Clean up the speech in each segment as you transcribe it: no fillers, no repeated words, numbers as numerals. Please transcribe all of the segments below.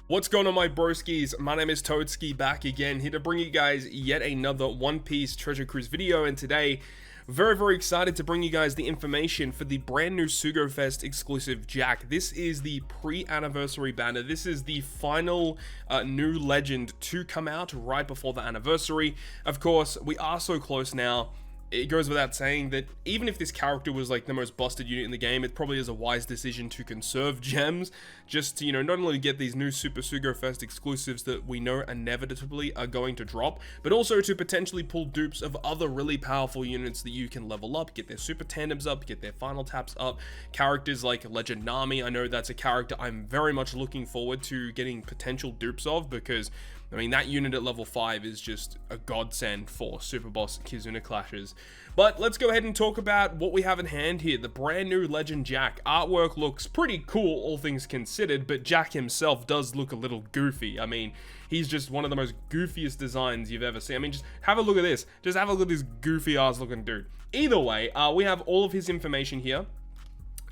What's going on, my broskiis? My name is Toadskii, back again, here to bring you guys yet another One Piece Treasure Cruise video. And today, very excited to bring you guys the information for the brand new Sugo Fest exclusive Jack. This is the pre-anniversary banner. This is the final new legend to come out right before the anniversary. Of course, we are so close now. It goes without saying that even if this character was like the most busted unit in the game, it probably is a wise decision to conserve gems, just to, not only get these new Super Sugo Fest exclusives that we know inevitably are going to drop, but also to potentially pull dupes of other really powerful units that you can level up, get their super tandems up, get their final taps up. Characters like Legend Nami, I know that's a character I'm very much looking forward to getting potential dupes of, because I mean, that unit at level 5 is just a godsend for Super Boss Kizuna clashes. But let's go ahead and talk about what we have in hand here. The brand new Legend Jack. Artwork looks pretty cool, all things considered, but Jack himself does look a little goofy. I mean, he's just one of the most goofiest designs you've ever seen. I mean, just have a look at this. Just have a look at this goofy ass looking dude. Either way, we have all of his information here.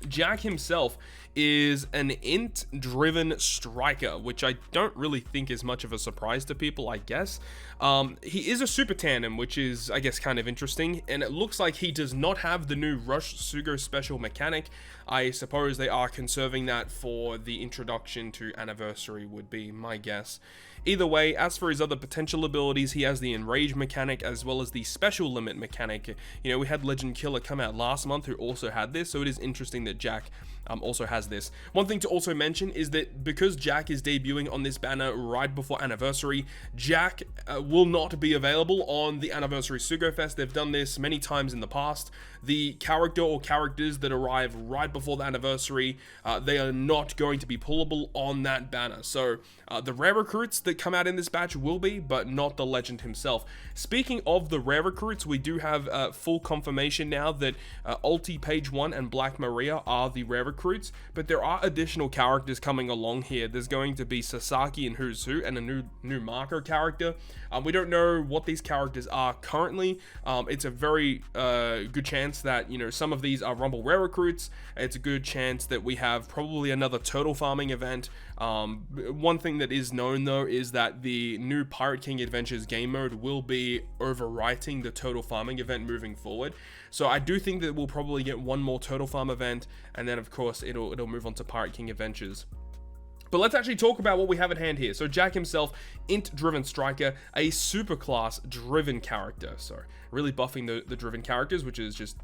Jack himself is an int-driven striker, which I don't really think is much of a surprise to people, I guess. He is a super tandem, which is, I guess, kind of interesting, and it looks like he does not have the new Rush Sugo special mechanic. I suppose they are conserving that for the introduction to Anniversary, would be my guess. Either way, as for his other potential abilities, he has the Enrage mechanic as well as the Special Limit mechanic. We had Legend Killer come out last month who also had this, so it is interesting that Jack also has this. One thing to also mention is that because Jack is debuting on this banner right before Anniversary, Jack will not be available on the Anniversary Sugo Fest. They've done this many times in the past. The character or characters that arrive right before the Anniversary, they are not going to be pullable on that banner. So the rare recruits that come out in this batch will be, but not the Legend himself. Speaking of the rare recruits, we do have full confirmation now that Ulti Page 1 and Black Maria are the rare recruits, but there are additional characters coming along here. There's going to be Sasaki and Who's Who and a new marker character. We don't know what these characters are currently. It's a very good chance that some of these are Rumble rare recruits. It's a good chance that we have probably another turtle farming event. One thing that is known though is that the new Pirate King Adventures game mode will be overwriting the turtle farming event moving forward. So I do think that we'll probably get one more turtle farm event, and then of course it'll move on to Pirate King Adventures. But let's actually talk about what we have at hand here. So Jack himself, int-driven striker, a super class driven character. So really buffing the driven characters, which is just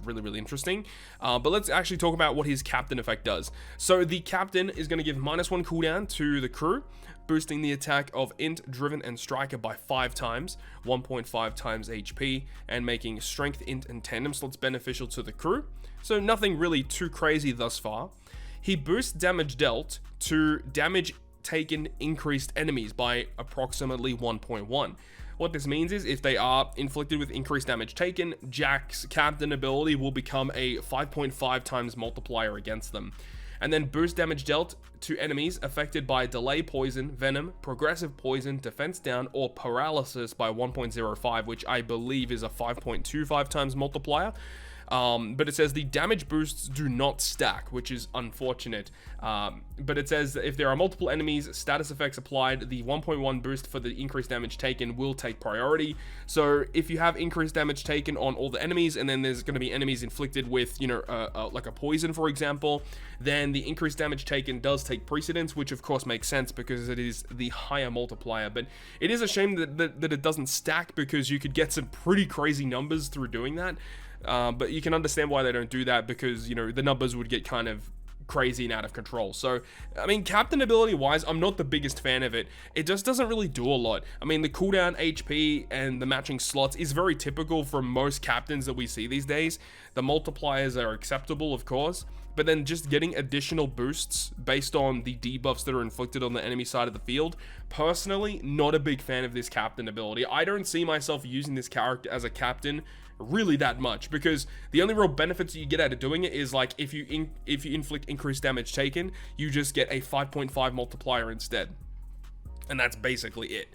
really interesting. But let's actually talk about what his captain effect does. So the captain is going to give -1 cooldown to the crew, boosting the attack of int, driven, and striker by 5 times, 1.5 times HP, and making strength, int, and tandem slots beneficial to the crew. So nothing really too crazy thus far. He boosts damage dealt to damage taken increased enemies by approximately 1.1. What this means is if they are inflicted with increased damage taken, Jack's captain ability will become a 5.5 times multiplier against them. And then boost damage dealt to enemies affected by delay poison, venom, progressive poison, defense down, or paralysis by 1.05, which I believe is a 5.25 times multiplier. But it says the damage boosts do not stack, which is unfortunate. But it says that if there are multiple enemies, status effects applied, the 1.1 boost for the increased damage taken will take priority. So if you have increased damage taken on all the enemies, and then there's going to be enemies inflicted with, like a poison, for example, then the increased damage taken does take precedence, which of course makes sense because it is the higher multiplier. But it is a shame that it doesn't stack, because you could get some pretty crazy numbers through doing that. But you can understand why they don't do that, because the numbers would get kind of crazy and out of control. So I mean, captain ability wise, I'm not the biggest fan of it. It just doesn't really do a lot. I mean, the cooldown HP and the matching slots is very typical for most captains that we see these days. The multipliers are acceptable, of course, but then just getting additional boosts based on the debuffs that are inflicted on the enemy side of the field, personally not a big fan of this captain ability. I don't see myself using this character as a captain really that much, because the only real benefits you get out of doing it is like if you inflict increased damage taken, you just get a 5.5 multiplier instead, and that's basically it.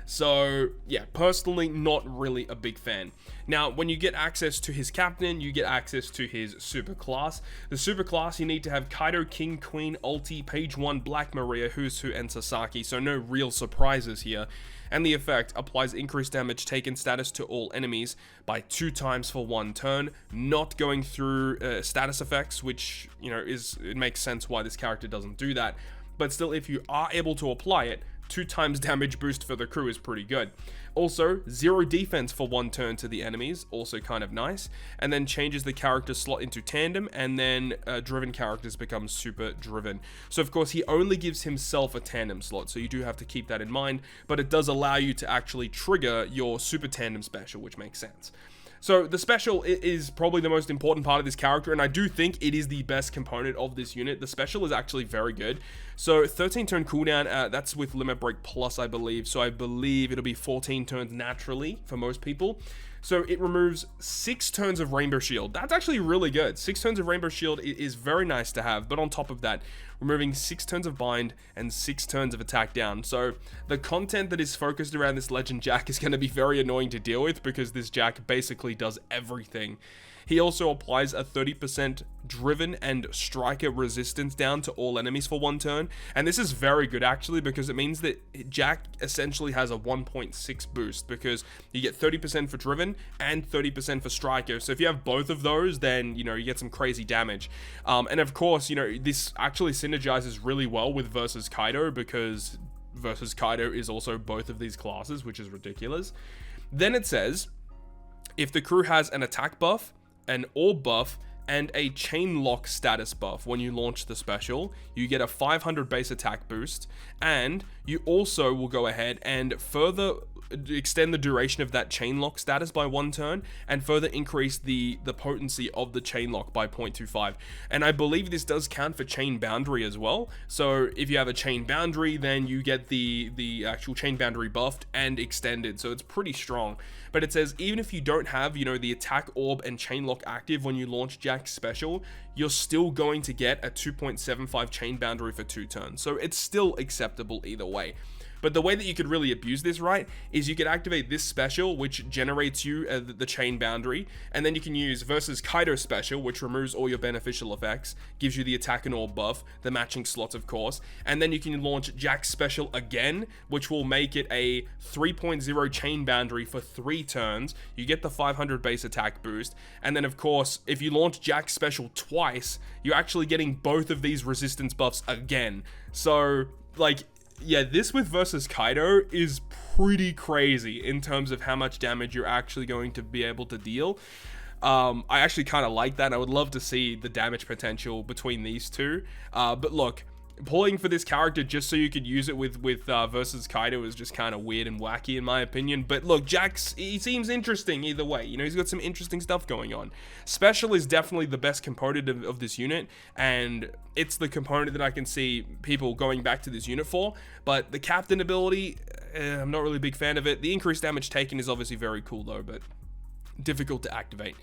So yeah, personally not really a big fan. Now, when you get access to his captain, you get access to his super class. The super class, you need to have Kaido, King, Queen, Ulti, Page 1, Black Maria, Who's Who, and Sasaki, so no real surprises here. And the effect applies increased damage taken status to all enemies by 2 times for 1 turn, not going through status effects, which, you know, it makes sense why this character doesn't do that. But still, if you are able to apply it, 2 times damage boost for the crew is pretty good. Also, 0 defense for 1 turn to the enemies, also kind of nice. And then changes the character slot into tandem, and then driven characters become super driven. So of course, he only gives himself a tandem slot, so you do have to keep that in mind, but it does allow you to actually trigger your super tandem special, which makes sense. So the special is probably the most important part of this character, and I do think it is the best component of this unit. The special is actually very good. So 13 turn cooldown, that's with Limit Break Plus, I believe. So I believe it'll be 14 turns naturally for most people. So it removes 6 turns of Rainbow Shield. That's actually really good. 6 turns of Rainbow Shield is very nice to have, but on top of that, removing 6 turns of Bind and 6 turns of Attack Down. So the content that is focused around this Legend Jack is going to be very annoying to deal with, because this Jack basically does everything. He also applies a 30% driven and striker resistance down to all enemies for 1 turn. And this is very good actually, because it means that Jack essentially has a 1.6 boost, because you get 30% for driven and 30% for striker. So if you have both of those, then, you know, you get some crazy damage. And of course, you know, this actually synergizes really well with versus Kaido, because versus Kaido is also both of these classes, which is ridiculous. Then it says, if the crew has an attack buff, an orb buff, and a chain lock status buff when you launch the special, you get a 500 base attack boost, and you also will go ahead and further extend the duration of that chain lock status by 1 turn, and further increase the potency of the chain lock by 0.25. And I believe this does count for chain boundary as well. So if you have a chain boundary, then you get the actual chain boundary buffed and extended, so it's pretty strong. But it says even if you don't have, you know, the attack orb and chain lock active when you launch Jack's special, you're still going to get a 2.75 chain boundary for 2 turns. So it's still acceptable either way. But the way that you could really abuse this, right, is you could activate this special, which generates you the chain boundary, and then you can use versus Kaido special, which removes all your beneficial effects, gives you the attack and orb buff, the matching slots, of course, and then you can launch Jack's special again, which will make it a 3.0 chain boundary for 3 turns. You get the 500 base attack boost, and then of course, if you launch Jack's special twice, you're actually getting both of these resistance buffs again. So, like, yeah, this with versus Kaido is pretty crazy in terms of how much damage you're actually going to be able to deal. I actually kind of like that. I would love to see the damage potential between these two. But look, pulling for this character just so you could use it with versus Kaido is just kind of weird and wacky in my opinion. But look, he seems interesting either way. You know, he's got some interesting stuff going on. Special is definitely the best component of this unit, and it's the component that I can see people going back to this unit for. But the captain ability, I'm not really a big fan of it. The increased damage taken is obviously very cool though, but difficult to activate.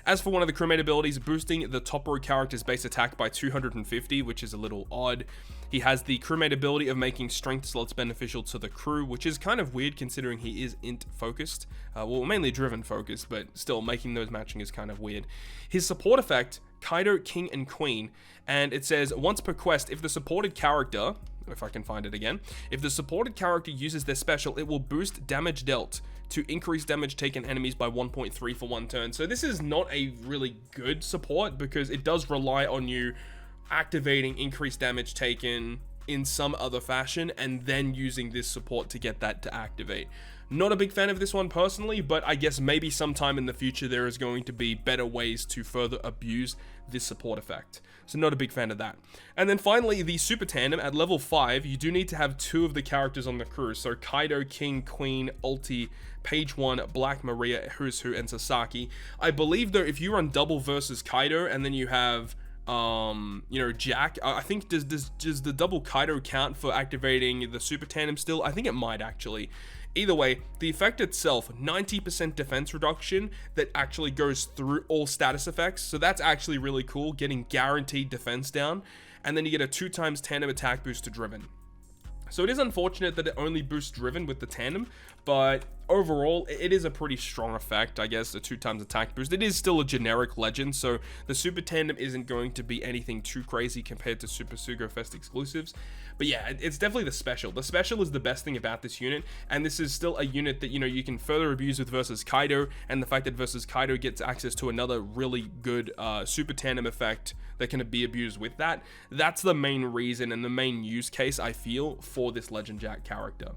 As for one of the crewmate abilities, boosting the top row character's base attack by 250, which is a little odd. He has the crewmate ability of making strength slots beneficial to the crew, which is kind of weird considering he is int focused. Well, mainly driven focused, but still making those matching is kind of weird. His support effect, Kaido, King, and Queen, and it says once per quest, if the supported character, if I can find it again, if the supported character uses their special, it will boost damage dealt to increase damage taken enemies by 1.3 for 1 turn. So this is not a really good support, because it does rely on you activating increased damage taken in some other fashion and then using this support to get that to activate. Not a big fan of this one personally, but I guess maybe sometime in the future there is going to be better ways to further abuse this support effect. So not a big fan of that. And then finally, the super tandem at level 5, you do need to have 2 of the characters on the crew. So Kaido, King, Queen, Ulti, Page 1, Black Maria, Who's Who, and Sasaki. I believe though, if you run double versus Kaido and then you have you know, Jack, I think does the double Kaido count for activating the super tandem still? I think it might actually. Either way, the effect itself, 90% defense reduction that actually goes through all status effects. So that's actually really cool, getting guaranteed defense down. And then you get a 2 times tandem attack boost to driven. So it is unfortunate that it only boosts driven with the tandem, but overall it is a pretty strong effect. I guess a 2x attack boost. It is still a generic legend, so the super tandem isn't going to be anything too crazy compared to Super Sugo Fest exclusives. But yeah, it's definitely the special. The special is the best thing about this unit, and this is still a unit that, you know, you can further abuse with versus Kaido, and the fact that versus Kaido gets access to another really good super tandem effect that can be abused with that. That's the main reason and the main use case, I feel, for this Legend Jack character.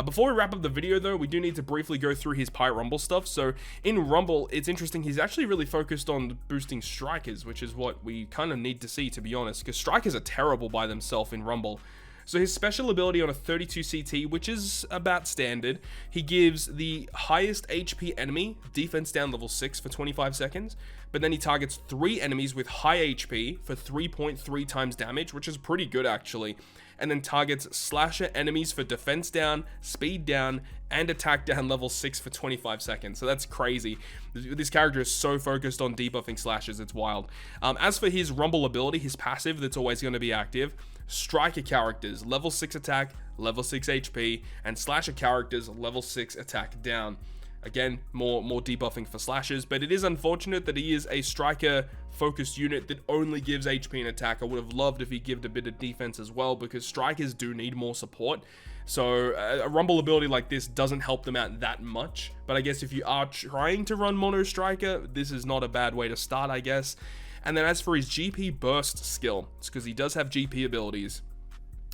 Before we wrap up the video though, we do need to briefly go through his Pirate Rumble stuff. So in Rumble, it's interesting, he's actually really focused on boosting strikers, which is what we kind of need to see, to be honest, because strikers are terrible by themselves in Rumble. So his special ability on a 32 CT, which is about standard, he gives the highest HP enemy defense down level 6 for 25 seconds, but then he targets 3 enemies with high HP for 3.3 times damage, which is pretty good actually, and then targets slasher enemies for defense down, speed down, and attack down level 6 for 25 seconds. So that's crazy. This character is so focused on debuffing slashers, it's wild. As for his Rumble ability, his passive that's always going to be active, striker characters level 6 attack, level 6 HP, and slasher characters level 6 attack down. Again, more debuffing for slashers, but it is unfortunate that he is a striker focused unit that only gives HP and attack. I would have loved if he gave a bit of defense as well, because strikers do need more support. So a Rumble ability like this doesn't help them out that much, but I guess if you are trying to run mono striker, this is not a bad way to start, I guess. And then as for his GP burst skill, it's because he does have GP abilities.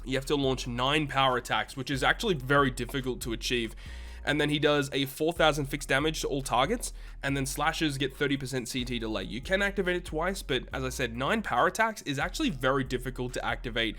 You have to launch 9 power attacks, which is actually very difficult to achieve. And then he does a 4,000 fixed damage to all targets, and then slashers get 30% CT delay. You can activate it twice, but as I said, 9 power attacks is actually very difficult to activate.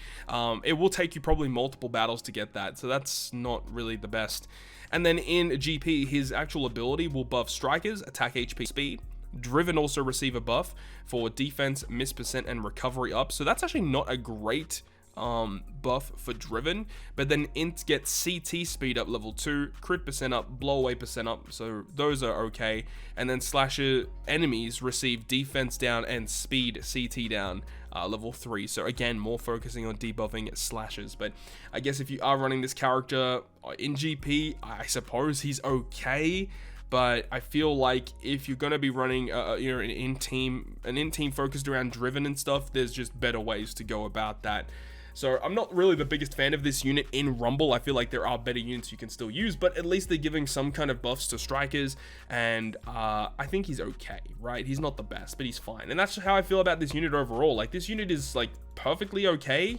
It will take you probably multiple battles to get that, so that's not really the best. And then in GP, his actual ability will buff strikers, attack HP, speed. Driven also receive a buff for defense, miss percent, and recovery up. So that's actually not a great buff for Driven, but then Int gets CT speed up level 2, crit percent up, blow away percent up, so those are okay. And then slasher enemies receive defense down and speed CT down level 3, so again, more focusing on debuffing slashers. But I guess if you are running this character in GP, I suppose he's okay. But I feel like if you're going to be running you know, an in-team focused around Driven and stuff, there's just better ways to go about that. So I'm not really the biggest fan of this unit in Rumble. I feel like there are better units you can still use, but at least they're giving some kind of buffs to strikers, and I think he's okay, right? He's not the best, but he's fine. And that's how I feel about this unit overall. Like, this unit is like perfectly okay,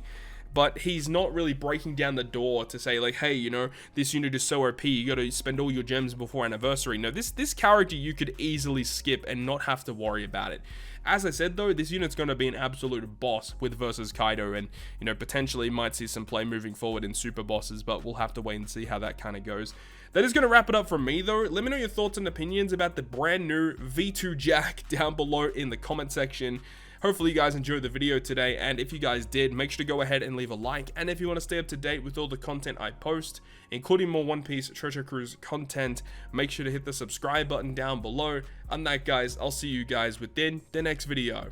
but he's not really breaking down the door to say like, hey, you know, this unit is so OP, you gotta spend all your gems before anniversary. No, this character you could easily skip and not have to worry about it. As I said though, this unit's gonna be an absolute boss with versus Kaido, and you know, potentially might see some play moving forward in super bosses, but we'll have to wait and see how that kind of goes. That is going to wrap it up from me though. Let me know your thoughts and opinions about the brand new V2 Jack down below in the comment section. Hopefully you guys enjoyed the video today, and if you guys did, make sure to go ahead and leave a like. And if you want to stay up to date with all the content I post, including more One Piece Treasure Cruise content, make sure to hit the subscribe button down below. On that, guys, I'll see you guys within the next video.